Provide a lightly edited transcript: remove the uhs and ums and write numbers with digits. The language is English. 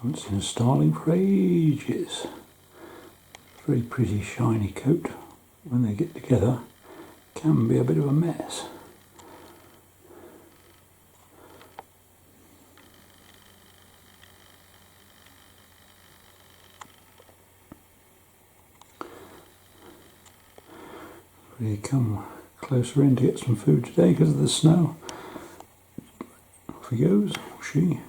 Haven't seen a starling for ages. Very pretty shiny coat. When they get together, can be a bit of a mess. We come closer in to get some food today because of the snow. Off he goes, she.